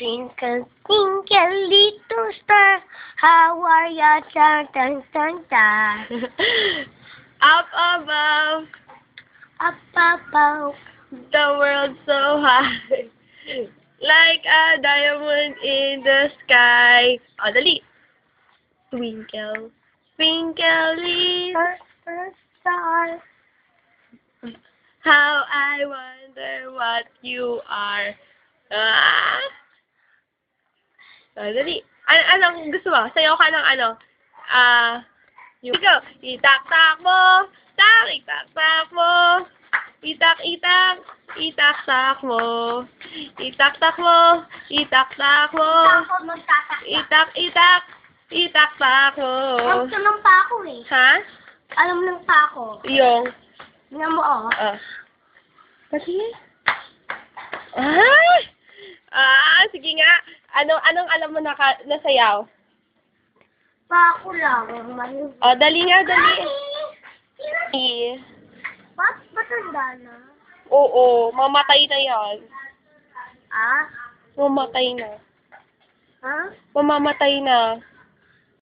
Twinkle, twinkle, little star, how are ya? Dun, dun, dun, dun. Up above, Up above, the world so high, like a diamond in the sky. O, dali. Twinkle, twinkle, little star. how I wonder what you are. Ah! O, dali. Anong gusto mo? Sayaw ka ng ano? Ikaw, itak-tak mo, itak-tak mo, itak-itak, itak-tak mo, itak-tak mo, itak-tak mo, Ako magtataktak. itak-itak, itak-tak mo. Alam ko ng pa ako eh. Ha? Alam ng pa ako. Yung, Tingnan mo oh. Kasi? Sige nga. Anong alam mo na sayaw? Pa ako lang. Dali nga, dali. Ba't matanda na? Oo, mamatay na yan. Ah? Mamatay na. Ha? Mamamatay na.